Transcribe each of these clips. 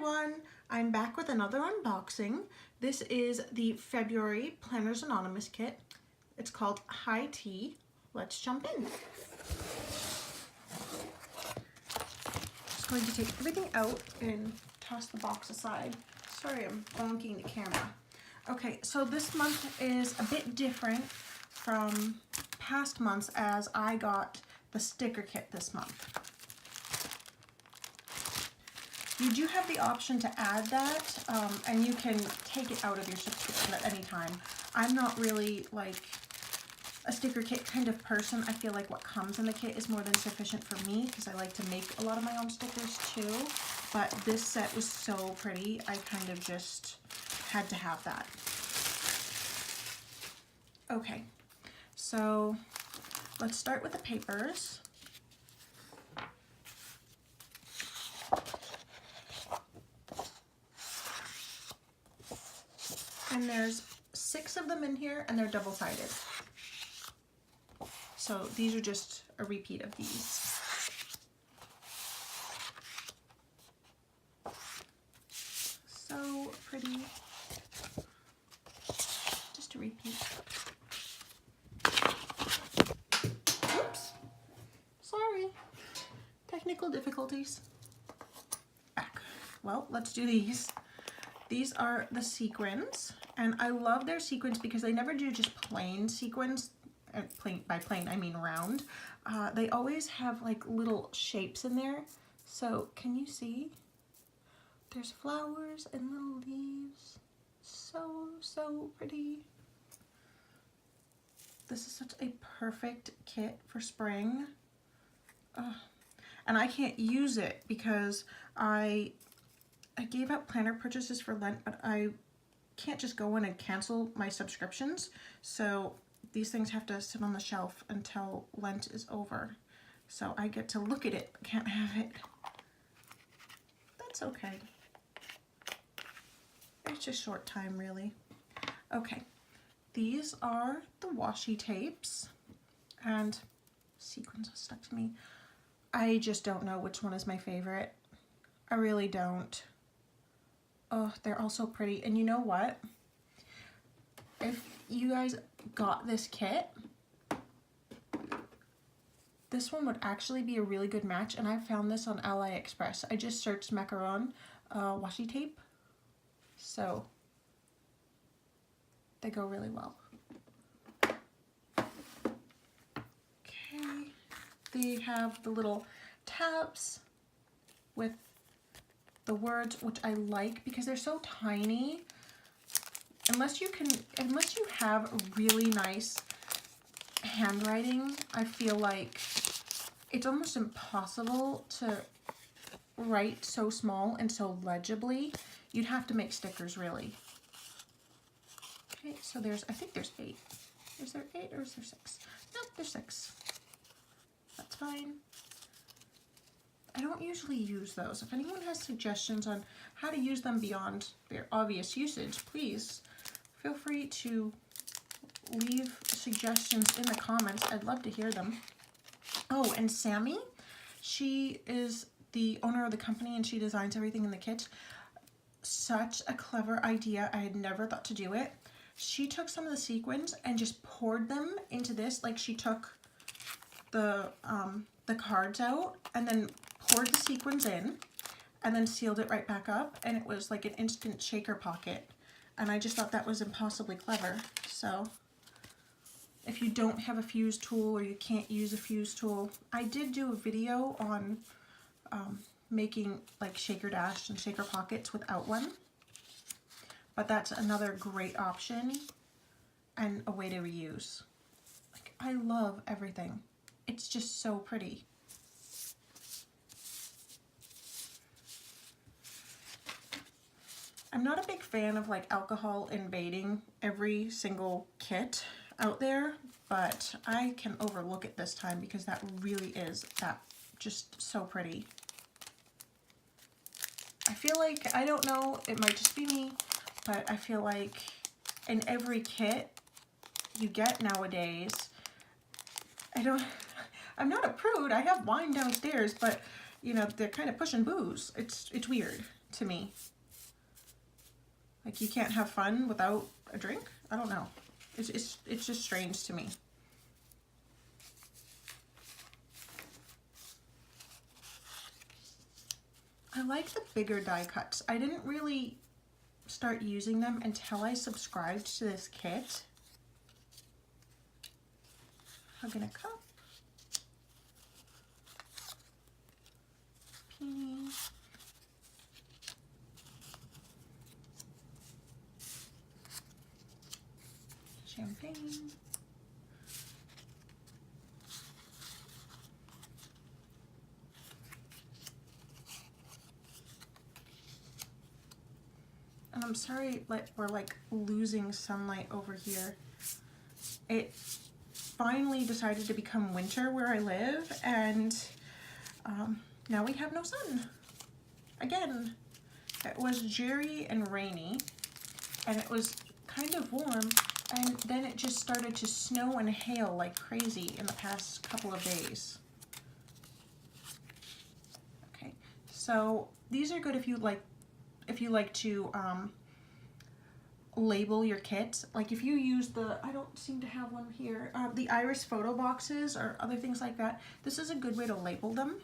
everyone, I'm back with another unboxing. This is the February Planners Anonymous kit. It's called High Tea. Let's jump in. Just going to take everything out and toss the box aside. Sorry, I'm bonking the camera. Okay, so this month is a bit different from past months as I got the sticker kit this month. You do have the option to add that, and you can take it out of your subscription at any time. I'm not really like a sticker kit kind of person. I feel like what comes in the kit is more than sufficient for me because I like to make a lot of my own stickers too. But this set was so pretty, I kind of just had to have that. Okay, so let's start with the papers. And there's 6 of them in here, and they're double-sided. So these are just a repeat of these. So pretty. Just a repeat. Oops. Sorry. Technical difficulties. Back. Well, let's do these. These are the sequins, and I love their sequins because they never do just plain sequins. By plain, I mean round. They always have like little shapes in there. So can you see? There's flowers and little leaves. So pretty. This is such a perfect kit for spring. And I can't use it because I gave out planner purchases for Lent, but I can't just go in and cancel my subscriptions. So these things have to sit on the shelf until Lent is over. So I get to look at it, but can't have it. That's okay. It's just short time, really. Okay, these are the washi tapes, and sequins are stuck to me. I just don't know which one is my favorite. I really don't. Oh, they're all so pretty. And you know what? If you guys got this kit, this one would actually be a really good match. And I found this on AliExpress. I just searched macaron washi tape. So they go really well. Okay. They have the little tabs with the words, which I like because they're so tiny. Unless you have really nice handwriting, I feel like it's almost impossible to write so small and so legibly. You'd have to make stickers, really. Okay, so I think there's 8. Is there 8 or is there 6? Nope, there's 6. That's fine. I don't usually use those. If anyone has suggestions on how to use them beyond their obvious usage, please feel free to leave suggestions in the comments. I'd love to hear them. Oh, and Sammy, she is the owner of the company and she designs everything in the kit. Such a clever idea. I had never thought to do it. She took some of the sequins and just poured them into this. Like she took the cards out and then poured the sequins in and then sealed it right back up, and it was like an instant shaker pocket, and I just thought that was impossibly clever. So if you don't have a fuse tool or you can't use a fuse tool, I did do a video on making like shaker dash and shaker pockets without one, but that's another great option and a way to reuse. Like, I love everything. It's just so pretty. I'm not a big fan of like alcohol invading every single kit out there, but I can overlook it this time because that really is just so pretty. I feel like, I don't know, it might just be me, but I feel like in every kit you get nowadays, I'm not a prude, I have wine downstairs, but you know, they're kind of pushing booze. It's weird. to me. Like, you can't have fun without a drink? I don't know. It's just strange to me. I like the bigger die cuts. I didn't really start using them until I subscribed to this kit. Hug in a cup. Peony. Champagne. And I'm sorry, like, we're like losing sunlight over here. It finally decided to become winter where I live, and now we have no sun. Again, it was dreary and rainy, and it was kind of warm, and then it just started to snow and hail like crazy in the past couple of days. Okay, so these are good if you like to label your kit. Like if you use the, I don't seem to have one here, the iris photo boxes or other things like that, this is a good way to label them.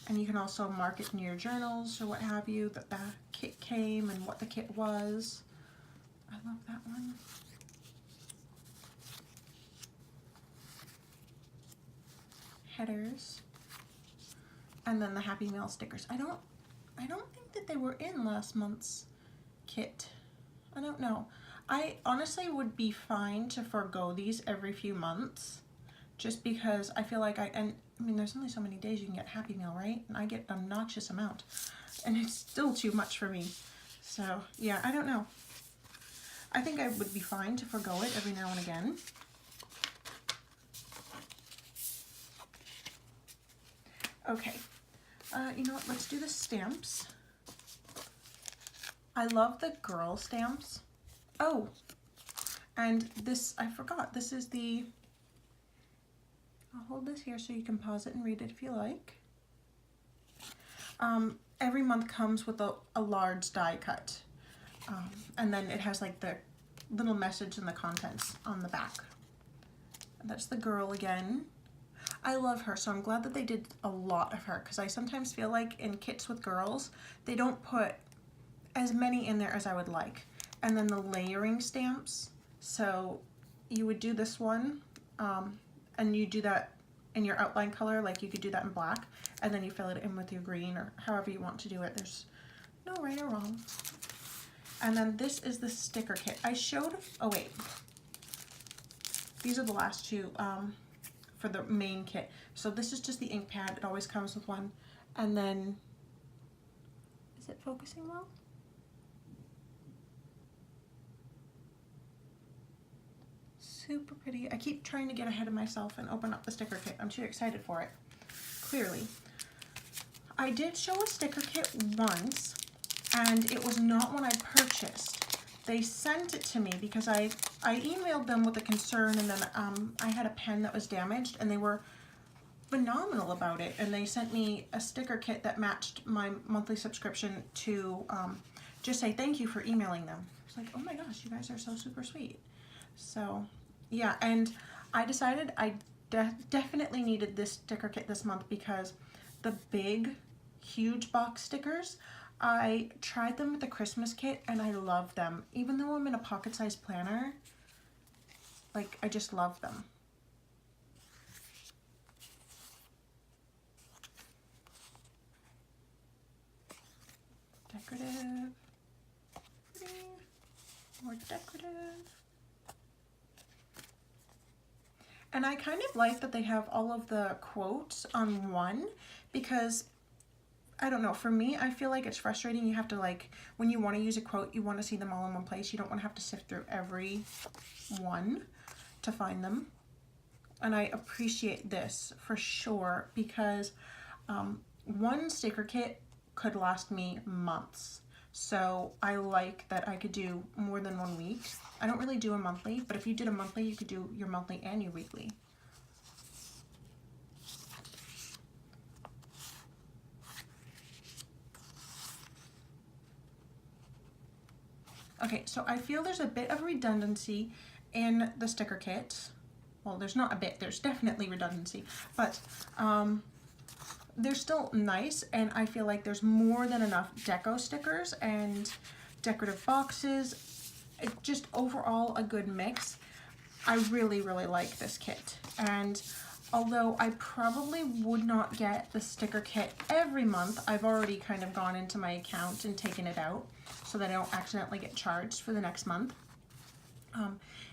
And you can also mark it in your journals or what have you, that the kit came and what the kit was. I love that one. Headers. And then the Happy Meal stickers. I don't think that they were in last month's kit. I don't know. I honestly would be fine to forego these every few months, just because I feel like I mean, there's only so many days you can get Happy Meal, right? And I get an obnoxious amount, and it's still too much for me. So yeah, I don't know. I think I would be fine to forego it every now and again. Okay, you know what? Let's do the stamps. I love the girl stamps. Oh, and this, I forgot, this is the, I'll hold this here so you can pause it and read it if you like. Every month comes with a large die cut. And then it has like the little message and the contents on the back. And that's the girl again. I love her, so I'm glad that they did a lot of her, because I sometimes feel like in kits with girls, they don't put as many in there as I would like. And then the layering stamps, so you would do this one, and you do that in your outline color, like you could do that in black, and then you fill it in with your green, or however you want to do it. There's no right or wrong. And then this is the sticker kit. I showed, oh wait, these are the last two for the main kit. So this is just the ink pad, it always comes with one. And then, is it focusing well? Super pretty. I keep trying to get ahead of myself and open up the sticker kit. I'm too excited for it, clearly. I did show a sticker kit once, and it was not one I purchased. They sent it to me because I emailed them with a concern, and then I had a pen that was damaged, and they were phenomenal about it, and they sent me a sticker kit that matched my monthly subscription to just say thank you for emailing them. It's like, oh my gosh, you guys are so super sweet. So yeah, and I decided I definitely needed this sticker kit this month, because the big, huge box stickers, I tried them with the Christmas kit and I love them. Even though I'm in a pocket-sized planner, like, I just love them. Decorative, pretty, more decorative. And I kind of like that they have all of the quotes on one, because I don't know, for me, I feel like it's frustrating. You have to, like, when you want to use a quote, you want to see them all in one place. You don't want to have to sift through every one to find them. And I appreciate this for sure, because one sticker kit could last me months. So I like that I could do more than 1 week. I don't really do a monthly, but if you did a monthly, you could do your monthly and your weekly. Okay, so I feel there's a bit of redundancy in the sticker kit. Well, there's not a bit, there's definitely redundancy, but they're still nice, and I feel like there's more than enough deco stickers and decorative boxes. Just overall a good mix. I really, really like this kit, and although I probably would not get the sticker kit every month, I've already kind of gone into my account and taken it out so that I don't accidentally get charged for the next month.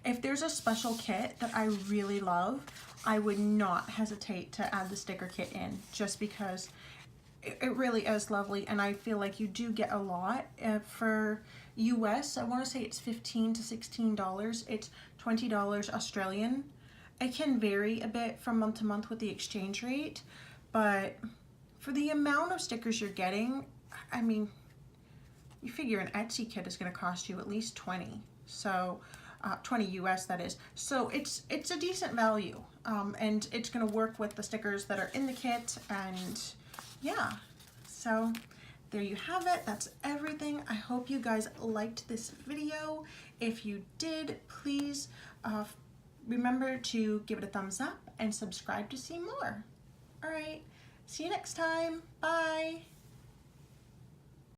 If there's a special kit that I really love, I would not hesitate to add the sticker kit in, just because it really is lovely, and I feel like you do get a lot. For US, I want to say it's $15 to $16. It's $20 Australian. It can vary a bit from month to month with the exchange rate, but for the amount of stickers you're getting, I mean, you figure an Etsy kit is going to cost you at least 20. So 20 US, that is. So it's a decent value, and it's going to work with the stickers that are in the kit, and yeah. So there you have it. That's everything. I hope you guys liked this video. If you did, please remember to give it a thumbs up and subscribe to see more. All right, see you next time. Bye.